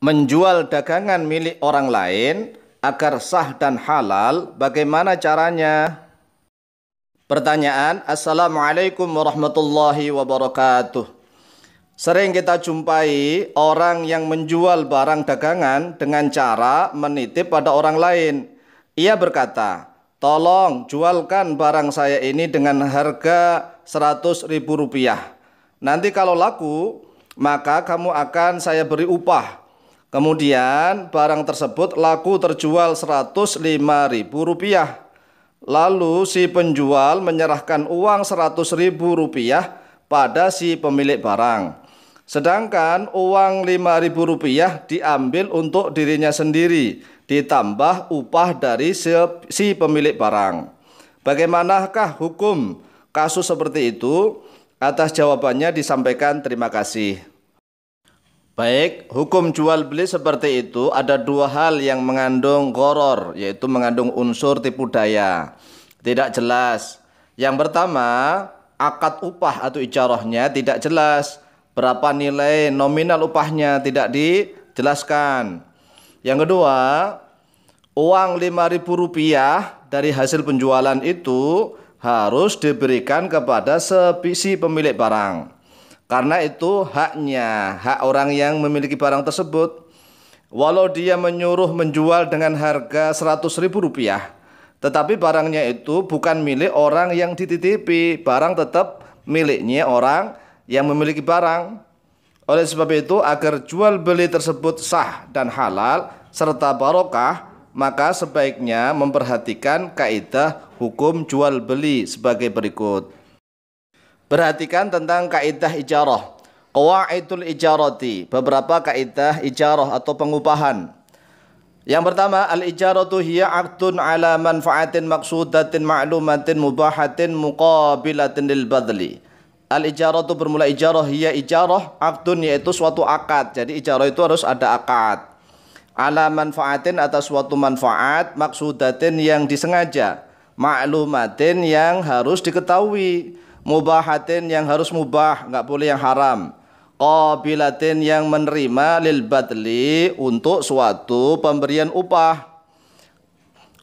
menjual dagangan milik orang lain agar sah dan halal, bagaimana caranya? Pertanyaan, Assalamualaikum warahmatullahi wabarakatuh. Sering kita jumpai orang yang menjual barang dagangan dengan cara menitip pada orang lain. Ia berkata, tolong jualkan barang saya ini dengan harga Rp100.000. Nanti kalau laku, maka kamu akan saya beri upah. Kemudian barang tersebut laku terjual Rp105.000. Lalu si penjual menyerahkan uang Rp100.000 pada si pemilik barang. Sedangkan uang Rp5.000 diambil untuk dirinya sendiri, ditambah upah dari si pemilik barang. Bagaimanakah hukum kasus seperti itu? Atas jawabannya disampaikan terima kasih. Baik, hukum jual beli seperti itu ada dua hal yang mengandung gharar, yaitu mengandung unsur tipu daya. Tidak jelas. Yang pertama, akad upah atau ijarahnya tidak jelas. Berapa nilai nominal upahnya tidak dijelaskan. Yang kedua, uang Rp5.000 dari hasil penjualan itu harus diberikan kepada si pemilik barang. Karena itu haknya, hak orang yang memiliki barang tersebut. Walau dia menyuruh menjual dengan harga Rp100.000, tetapi barangnya itu bukan milik orang yang dititipi. Barang tetap miliknya orang yang memiliki barang. Oleh sebab itu, agar jual beli tersebut sah dan halal serta barokah, maka sebaiknya memperhatikan kaidah hukum jual beli sebagai berikut. Perhatikan tentang kaidah ijarah, qawaidul ijarati, beberapa kaidah ijarah atau pengupahan. Yang pertama, al-ijaratu hiya 'aqdun 'ala manfa'atin maqsudatin ma'lumatin mubahatin muqabilatin lil badli. Al-ijaratu bermula ijarah, hiya ijarah, 'aqdun yaitu suatu akad. Jadi ijarah itu harus ada akad. 'Ala manfa'atin atas suatu manfaat, maqsudatin yang disengaja, ma'lumatin yang harus diketahui, mubahatin yang harus mubah, nggak boleh yang haram, qabilatin yang menerima, lil badli untuk suatu pemberian upah.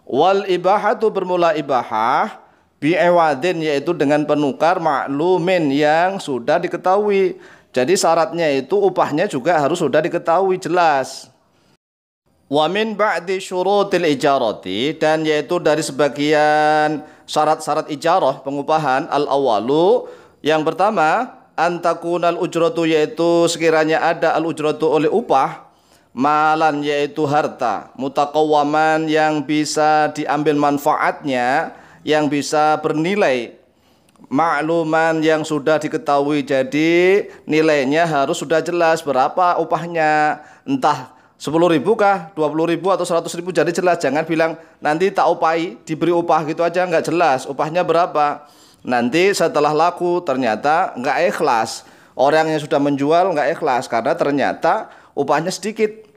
Wal ibahatu bermula ibahah, bi'ewadin yaitu dengan penukar, maklumin yang sudah diketahui. Jadi syaratnya itu upahnya juga harus sudah diketahui jelas. Wa min ba'di syurutil ijarati, dan yaitu dari sebagian syarat-syarat ijarah pengupahan, al-awalu, yang pertama, antakunal ujratu yaitu sekiranya ada al-ujratu oleh upah, malan yaitu harta, mutaqawwaman yang bisa diambil manfaatnya, yang bisa bernilai, makluman yang sudah diketahui. Jadi nilainya harus sudah jelas berapa upahnya, entah 10.000 kah, 20.000 atau 100.000, jadi jelas. Jangan bilang nanti tak upahi, diberi upah gitu aja, nggak jelas upahnya berapa. Nanti setelah laku ternyata nggak ikhlas, orang yang sudah menjual nggak ikhlas karena ternyata upahnya sedikit.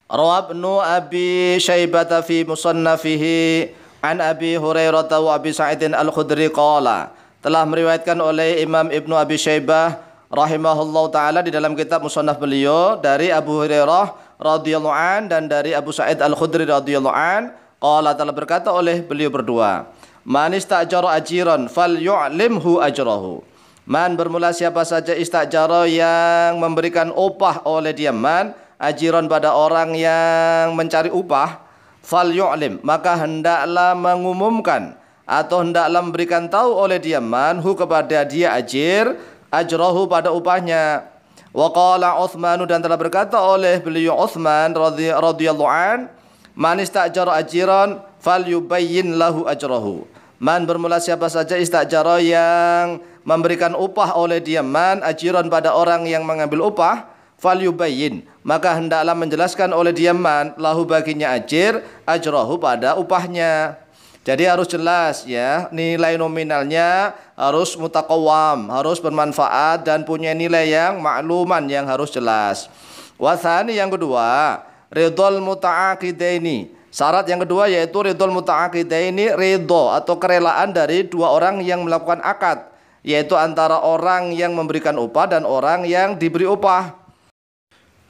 Rawa Ibnu Abi Syaibah fi musannafihi an Abi Hurairah wa Abi Sa'idin al-Khudri qala, telah meriwayatkan oleh Imam Ibnu Abi Syaibah rahimahullah ta'ala di dalam kitab musannaf beliau dari Abu Hurairah radhiyallahu an dan dari Abu Sa'id al-Khudri radhiyallahu an, qala, telah berkata oleh beliau berdua, man istajara ajiran falyu'limhu ajrahu. Man bermula siapa saja istajara yang memberikan upah oleh dia, man ajiran pada orang yang mencari upah, falyu'lim maka hendaklah mengumumkan atau hendaklah memberikan tahu oleh dia, man hu kepada dia ajir, ajrahu pada upahnya. Wa qala Utsman, dan telah berkata oleh beliau Utsman radhiyallahu an, man istajara ajiran falyubayyin lahu ajrahu. Man bermula siapa saja istajara yang memberikan upah oleh dia, man ajiran pada orang yang mengambil upah, falyubayyin maka hendaklah menjelaskan oleh dia, man lahu baginya ajir, ajrahu pada upahnya. Jadi harus jelas ya, nilai nominalnya harus mutaqawwam, harus bermanfaat dan punya nilai yang makluman yang harus jelas. Wasani, yang kedua, ridhol muta'aqidaini. Syarat yang kedua yaitu ridhol muta'aqidaini, ridho atau kerelaan dari dua orang yang melakukan akad, yaitu antara orang yang memberikan upah dan orang yang diberi upah.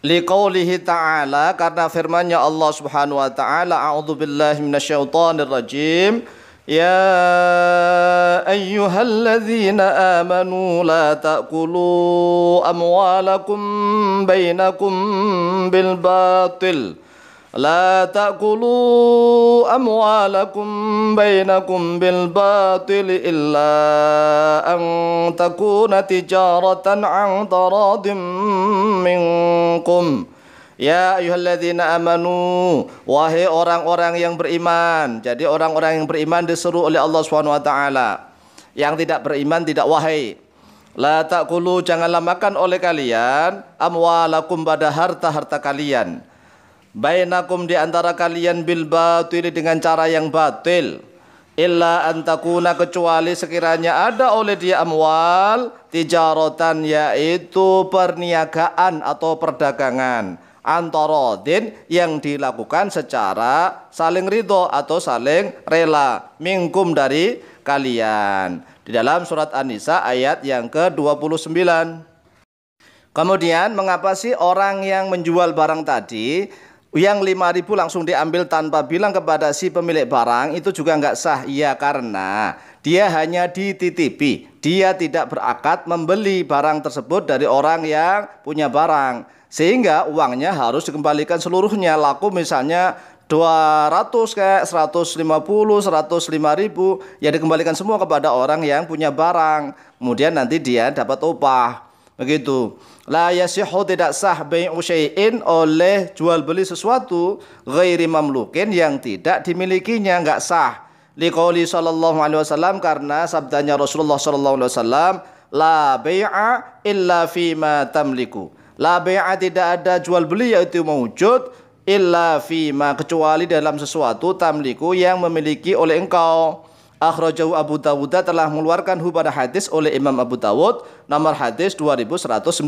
Liqaulihi ta'ala, karena firman-Nya Allah Subhanahu wa taala, a'udzubillahi minasyaitonir rajim. Ya ayyuhalladzina amanu la ta'kulu amwalakum bainakum bil batil. لا تأكلوا أموالكم بينكم بالباطل إلا أن تكون تجارة عن تراض منكم. Ya ayyuhalladzina amanu, wahai orang-orang yang beriman. Jadi orang-orang yang beriman disuruh oleh Allah Subhanahu wa taala. Yang tidak beriman tidak wahai. La ta'kulu, janganlah makan oleh kalian amwalakum, pada harta-harta kalian, bainakum, di antara kalian, bil batil, dengan cara yang batil, illa antakuna, kecuali sekiranya ada oleh dia amwal, tijaratan, yaitu perniagaan atau perdagangan, antarodin, yang dilakukan secara saling ridho atau saling rela, minkum, dari kalian, di dalam surat An-Nisa ayat yang ke-29. Kemudian mengapa sih orang yang menjual barang tadi yang 5.000 langsung diambil tanpa bilang kepada si pemilik barang, itu juga nggak sah? Ya, karena dia hanya dititipi, dia tidak berakad membeli barang tersebut dari orang yang punya barang, sehingga uangnya harus dikembalikan seluruhnya. Laku misalnya 200 kayak 150, 105.000, ya dikembalikan semua kepada orang yang punya barang, kemudian nanti dia dapat upah. Begitu. La yasihu, tidak sah bai'u syai'in, oleh jual beli sesuatu, ghairi mamlukin, yang tidak dimilikinya, enggak sah. Liqauli sallallahu alaihi wasallam, karena sabdanya Rasulullah sallallahu alaihi wasallam, la bai'a illa fima tamliku. La bai'a, tidak ada jual beli yaitu mewujud, illa fima, kecuali dalam sesuatu, tamliku, yang memiliki oleh engkau. Akhrajahu Abu Dawud, telah mengeluarkan pada hadis oleh Imam Abu Dawud, nomor hadis 2190.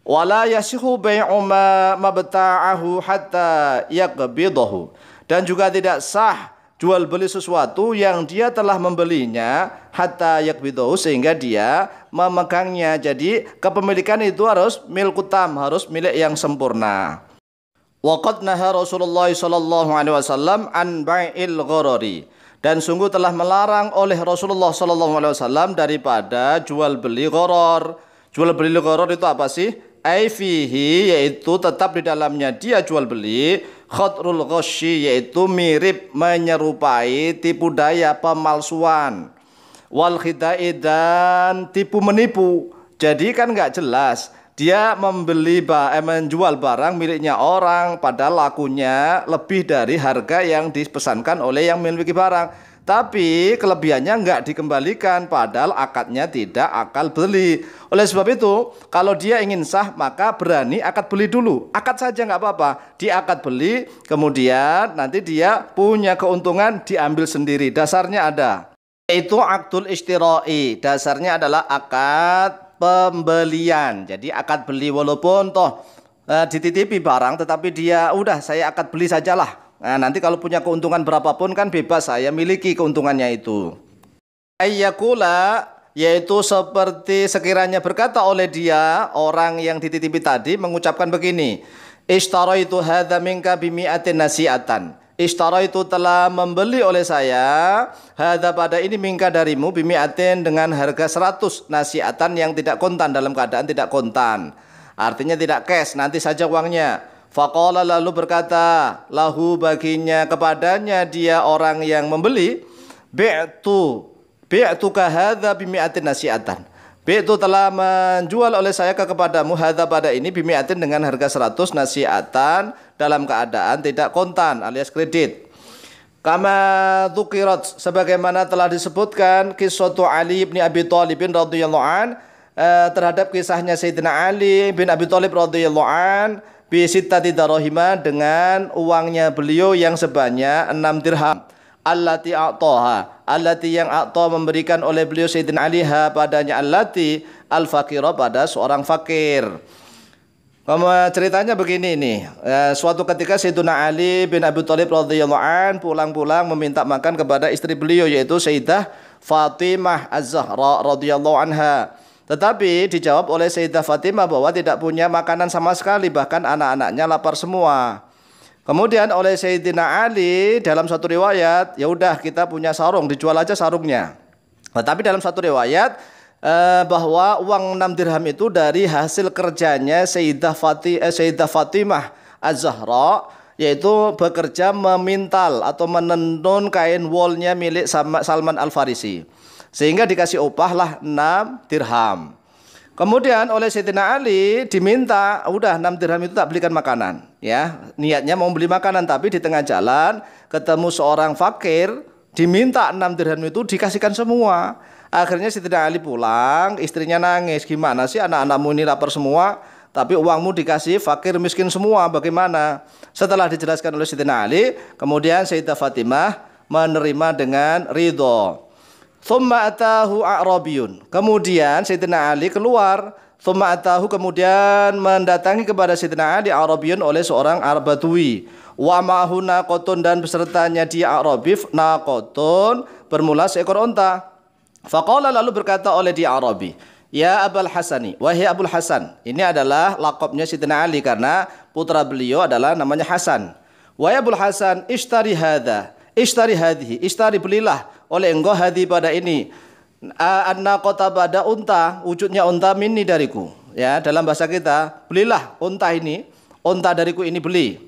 Wala yasihu bai'u ma mabta'ahu hatta yaqbidahu, dan juga tidak sah jual beli sesuatu yang dia telah membelinya, hatta yaqbidahu, sehingga dia memegangnya. Jadi kepemilikan itu harus milkutam, harus milik yang sempurna. Waqad naha Rasulullah sallallahu alaihi wasallam an bai'il gharari, dan sungguh telah melarang oleh Rasulullah sallallahu alaihi wasallam daripada jual beli gharar. Jual beli gharar itu apa sih? Ai fihi, yaitu tetap di dalamnya dia jual beli, khatrul ghasyi, yaitu mirip, menyerupai, tipu daya, pemalsuan, wal khidai, dan tipu menipu. Jadi kan nggak jelas. Dia menjual barang miliknya orang, padahal lakunya lebih dari harga yang dipesankan oleh yang memiliki barang. Tapi kelebihannya nggak dikembalikan, padahal akadnya tidak akad beli. Oleh sebab itu, kalau dia ingin sah, maka berani akad beli dulu. Akad saja nggak apa-apa, di akad beli, kemudian nanti dia punya keuntungan, diambil sendiri. Dasarnya ada, yaitu akdul ishtira'i. Dasarnya adalah akad pembelian. Jadi akad beli, walaupun toh dititipi barang, tetapi dia udah, saya akad beli sajalah. Nah, nanti kalau punya keuntungan berapapun kan bebas, saya miliki keuntungannya itu. Ayyakula, yaitu seperti sekiranya berkata oleh dia, orang yang dititipi tadi mengucapkan begini, ishtaraitu hadza minka bimi'atin nasi'atan. Ishtara, itu telah membeli oleh saya, hadza, pada ini, minka, darimu, bimi'atin, dengan harga 100 nasi'atan, yang tidak kontan, dalam keadaan tidak kontan, artinya tidak cash, nanti saja uangnya. Faqala, lalu berkata, lahu, baginya, kepadanya dia orang yang membeli, bi'tuka hadza bimi'atin nasi'atan. Bi'tu, telah menjual oleh saya kepadamu, hadza, pada ini, bimi'atin, dengan harga 100 nasi'atan, dalam keadaan tidak kontan alias kredit. Kama dzukirat, sebagaimana telah disebutkan qissatu Ali bin Abi Thalib radhiyallahu an, terhadap kisahnya Sayyidina Ali bin Abi Thalib radhiyallahu an, bi sittati darahima, dengan uangnya beliau yang sebanyak 6 dirham. Allati a'taha, allati, yang a'ta, memberikan oleh beliau Sayyidina Ali, ha, padanya, allati, al-faqira, pada seorang fakir. Ceritanya begini nih, suatu ketika Sayyidina Ali bin Abi Thalib radhiyallahu an pulang-pulang meminta makan kepada istri beliau, yaitu Sayyidah Fatimah Az-Zahra radhiyallahu anha. Tetapi dijawab oleh Sayyidah Fatimah bahwa tidak punya makanan sama sekali, bahkan anak-anaknya lapar semua. Kemudian oleh Sayyidina Ali dalam satu riwayat, ya udah kita punya sarung, dijual aja sarungnya. Tetapi dalam satu riwayat bahwa uang 6 dirham itu dari hasil kerjanya Sayyidah Fatimah Az-Zahra, yaitu bekerja memintal atau menenun kain wolnya milik Salman Al-Farisi. Sehingga dikasih upah lah 6 dirham. Kemudian oleh Sayyidina Ali diminta, udah 6 dirham itu tak belikan makanan. Ya, niatnya mau beli makanan, tapi di tengah jalan ketemu seorang fakir, diminta 6 dirham itu dikasihkan semua. Akhirnya Sayyidina Ali pulang, istrinya nangis, gimana sih anak-anakmu ini lapar semua, tapi uangmu dikasih fakir miskin semua, bagaimana? Setelah dijelaskan oleh Sayyidina Ali, kemudian Sayyidah Fatimah menerima dengan ridho. Thumma atahu a'rabiyun. Kemudian Sayyidina Ali keluar. Thumma atahu, kemudian mendatangi kepada Sayyidina Ali a'rabiyun oleh seorang Arab Badui. Wa ma'ahu naqatun, dan besertanya dia Arabi naqatun, bermula seekor unta. Faqala, lalu berkata oleh dia Arabi, ya Abul Hasani, wahai Abul Hasan. Ini adalah lakopnya Sayyidina Ali karena putra beliau adalah namanya Hasan. Wahai Abul Hasan, ishtari hadha, ishtari hadhihi, ishtari, belilah oleh engkau hadhi pada ini, an-naqata, pada unta, wujudnya unta, minni, dariku. Ya, dalam bahasa kita, belilah unta ini, unta dariku ini, beli.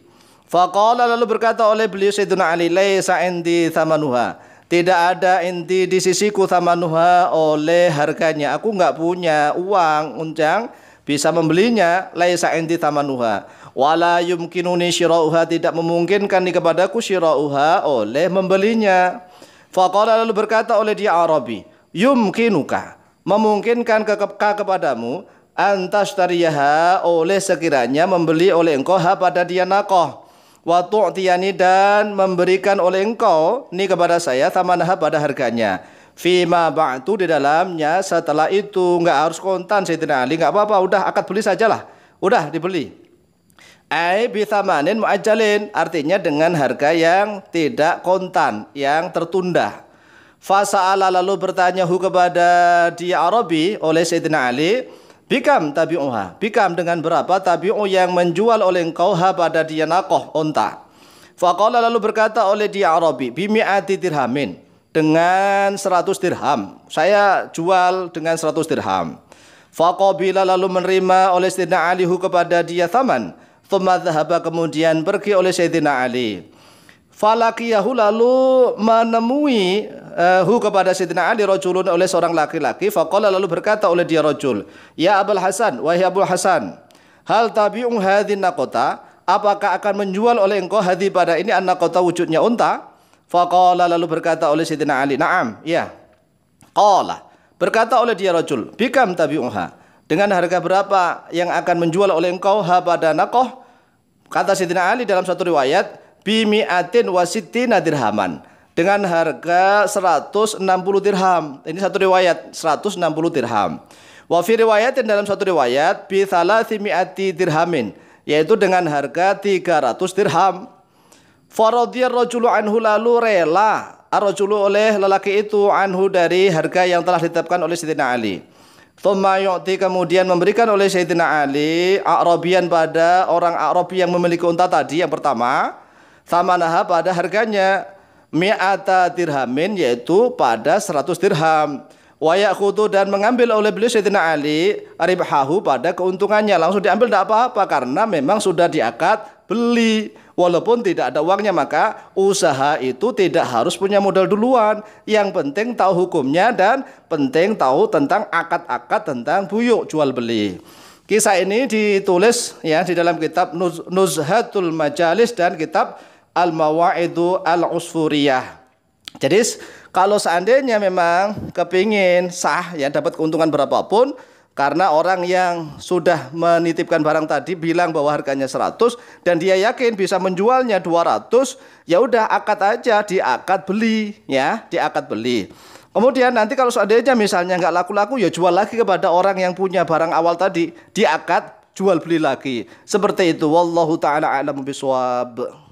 Faqala, lalu berkata oleh beliau Sayyidina Ali, laisa indi thamanuha, tidak ada inti di sisiku thamanuha, oleh harganya. Aku enggak punya uang untuk bisa membelinya. Laisa indi thamanuha wala yumkinuni syirauha, tidak memungkinkan kepadaku syirauha, oleh membelinya. Faqala, lalu berkata oleh dia Arabi, yumkinuka, memungkinkan kepadamu, antastariyaha, oleh sekiranya membeli oleh engkau ha pada dia naqah, wa tu'tiyani, dan memberikan oleh engkau ni kepada saya thamanaha, pada harganya. Fima ba'tu, di dalamnya setelah itu, enggak harus kontan Sayyidina Ali, enggak apa-apa, udah akad beli sajalah, udah dibeli. Ai bi thamanin muajjalin, artinya dengan harga yang tidak kontan, yang tertunda. Fasa'ala, lalu bertanya kepada dia Arabi oleh Sayyidina Ali, bikam tabi'uha, bikam, dengan berapa tabi'u yang menjual oleh engkau ha pada dia naqah, unta. Faqala, lalu berkata oleh dia Arabi, bimi'ati dirhamin, dengan 100 dirham, saya jual dengan 100 dirham. Faqabila, lalu menerima oleh Sayyidina Ali kepada dia thaman. Thumma dhahaba, kemudian pergi oleh Sayyidina Ali. Falakiyahu, lalu menemui kepada Sayyidina Ali rajulun, oleh seorang laki-laki. Faqala, lalu berkata oleh dia rajul, ya Abul Hasan, wahai Abul Hasan, hal tabi'u hadhin naqata, apakah akan menjual oleh engkau hadhi pada ini, an-naqata, wujudnya unta? Faqala, lalu berkata oleh Sayyidina Ali, na'am, iya. Qala, berkata oleh dia rajul, bikam tabi'uha, dengan harga berapa yang akan menjual oleh engkau ha pada naqah? Kata Sayyidina Ali dalam satu riwayat, bimi'atin wasittina dirhaman, dengan harga 160 dirham. Ini satu riwayat, 160 dirham. Wa fi riwayatin, dalam satu riwayat, bi thalathimi'ati dirhamin, yaitu dengan harga 300 dirham. Faradiyar rajulu anhu, lalu rela ar-rajulu, oleh lelaki itu, anhu, dari harga yang telah ditetapkan oleh Sayyidina Ali. Thumma yu'ti, kemudian memberikan oleh Sayyidina Ali A'rabian, pada orang Arabi yang memiliki unta tadi yang pertama, thamanaha, pada harganya, mi'ata dirhamin, yaitu pada 100 dirham. Wa ya'khudhu, dan mengambil oleh beliau Sayyidina Ali ribhahu, pada keuntungannya, langsung diambil, tidak apa-apa, karena memang sudah diakad beli. Walaupun tidak ada uangnya, maka usaha itu tidak harus punya modal duluan. Yang penting tahu hukumnya, dan penting tahu tentang akad-akad tentang buyuk jual beli. Kisah ini ditulis ya di dalam kitab Nuzhatul Majalis dan kitab Al-Mawaidu Al-Usfuriyah. Jadi kalau seandainya memang kepingin sah, ya dapat keuntungan berapapun, karena orang yang sudah menitipkan barang tadi bilang bahwa harganya 100 dan dia yakin bisa menjualnya 200, ya udah akad aja, diakad beli, ya, diakad beli. Kemudian nanti kalau seandainya misalnya nggak laku-laku, ya jual lagi kepada orang yang punya barang awal tadi, diakad jual beli lagi. Seperti itu. Wallahu taala a'lamu bishawab.